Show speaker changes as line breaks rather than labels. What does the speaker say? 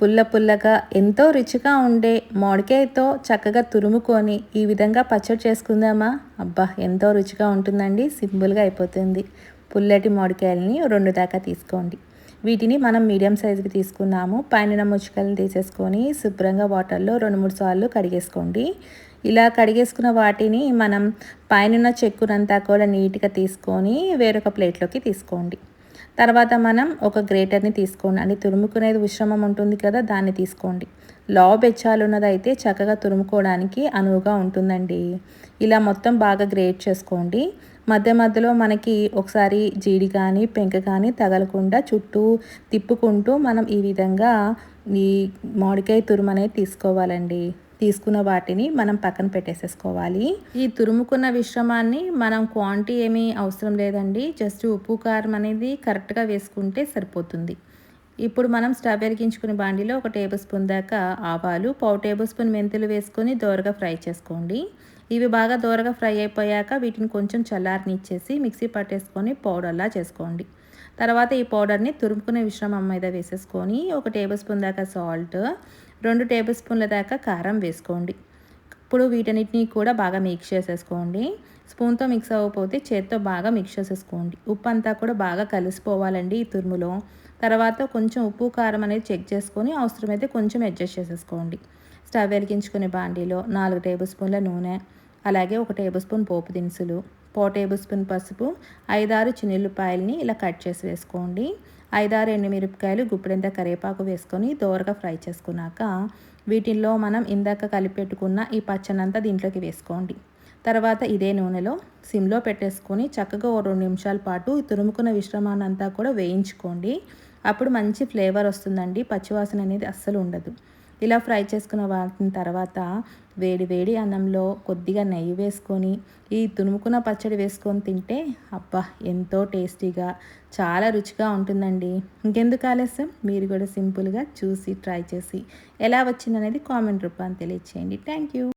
పుల్ల పుల్లగా ఎంతో రుచిగా ఉండే మామిడికాయతో చక్కగా తురుముకొని ఈ విధంగా పచ్చడి చేసుకుందామా? అబ్బా ఎంతో రుచిగా ఉంటుందండి. సింపుల్గా అయిపోతుంది. పుల్లటి మామిడికాయలని 2 దాకా తీసుకోండి. వీటిని మనం మీడియం సైజుకి తీసుకున్నాము. పైన ముచ్చుకలను తీసేసుకొని శుభ్రంగా వాటర్లో 2-3 సార్లు కడిగేసుకోండి. ఇలా కడిగేసుకున్న వాటిని మనం పైన చెక్కునంతా కూడా నీట్గా తీసుకొని వేరొక ప్లేట్లోకి తీసుకోండి. తర్వాత మనం ఒక గ్రేటర్ని తీసుకోండి. అంటే తురుముకునేది మిశ్రమం ఉంటుంది కదా, దాన్ని తీసుకోండి. లావు బెచ్చాలు ఉన్నదైతే చక్కగా తురుముకోవడానికి అనువుగా ఉంటుందండి. ఇలా మొత్తం బాగా గ్రేట్ చేసుకోండి. మధ్య మధ్యలో మనకి ఒకసారి జీడి కానీ పెంక కానీ తగలకుండా చుట్టూ తిప్పుకుంటూ మనం ఈ విధంగా ఈ మామిడికాయ తురుము అనేది తీసుకోవాలండి. తీసుకున్న వాటిని మనం పక్కన పెట్టేసేసుకోవాలి. ఈ తురుముకున్న మిశ్రమాన్ని మనం క్వాంటిటీ ఏమీ అవసరం లేదండి. జస్ట్ ఉప్పు కారం అనేది కరెక్ట్గా వేసుకుంటే సరిపోతుంది. ఇప్పుడు మనం స్టవ్ వెలిగించుకునే బాండిలో 1 టేబుల్ స్పూన్ దాకా ఆవాలు, 1/4 టేబుల్ స్పూన్ మెంతులు వేసుకొని దోరగా ఫ్రై చేసుకోండి. ఇవి బాగా దోరగా ఫ్రై అయిపోయాక వీటిని కొంచెం చల్లారనిచ్చేసి మిక్సీ పట్టేసుకొని పౌడర్లా చేసుకోండి. తర్వాత ఈ పౌడర్ని తురుముకునే మిశ్రమం మీద వేసేసుకొని 1 టేబుల్ స్పూన్ దాకా సాల్ట్, 2 టేబుల్ స్పూన్ల దాకా కారం వేసుకోండి. ఇప్పుడు వీటన్నిటిని కూడా బాగా మిక్స్ చేసేసుకోండి. స్పూన్తో మిక్స్ అవ్వకపోతే చేత్తో బాగా మిక్స్ చేసేసుకోండి. ఉప్పు అంతా కూడా బాగా కలిసిపోవాలండి ఈ తురుములో. తర్వాత కొంచెం ఉప్పు కారం అనేది చెక్ చేసుకొని అవసరమైతే కొంచెం అడ్జస్ట్ చేసేసుకోండి. స్టవ్ వెలిగించుకునే బాండీలో 4 టేబుల్ స్పూన్ల నూనె, అలాగే 1 టేబుల్ స్పూన్ పోపు దినుసులు, 1/4 టేబుల్ స్పూన్ పసుపు, 5-6 చిన్నుల్లిపాయలని ఇలా కట్ చేసి వేసుకోండి. 5-6 ఎండుమిరపకాయలు, గుప్పెడంత కరివేపాకు వేసుకొని దోరగా ఫ్రై చేసుకున్నాక వీటిల్లో మనం ఇందాక కలిపెట్టుకున్న ఈ పచ్చనంతా దీంట్లోకి వేసుకోండి. తర్వాత ఇదే నూనెలో సిమ్లో పెట్టేసుకొని చక్కగా 2 నిమిషాల పాటు తురుముకున్న మిశ్రమాన్ని అంతా కూడా వేయించుకోండి. అప్పుడు మంచి ఫ్లేవర్ వస్తుందండి. పచ్చివాసన అనేది అస్సలు ఉండదు. ఇలా ఫ్రై చేసుకున్న వాటిని తర్వాత వేడి వేడి అన్నంలో కొద్దిగా నెయ్యి వేసుకొని ఈ తురుముకున్న పచ్చడి వేసుకొని తింటే అబ్బా ఎంతో టేస్టీగా చాలా రుచిగా ఉంటుందండి. ఇంకెందుకు ఆలస్యం, మీరు కూడా సింపుల్గా చూసి ట్రై చేసి ఎలా వచ్చిందనేది కామెంట్ రూపాన్ని తెలియచేయండి. Thank you.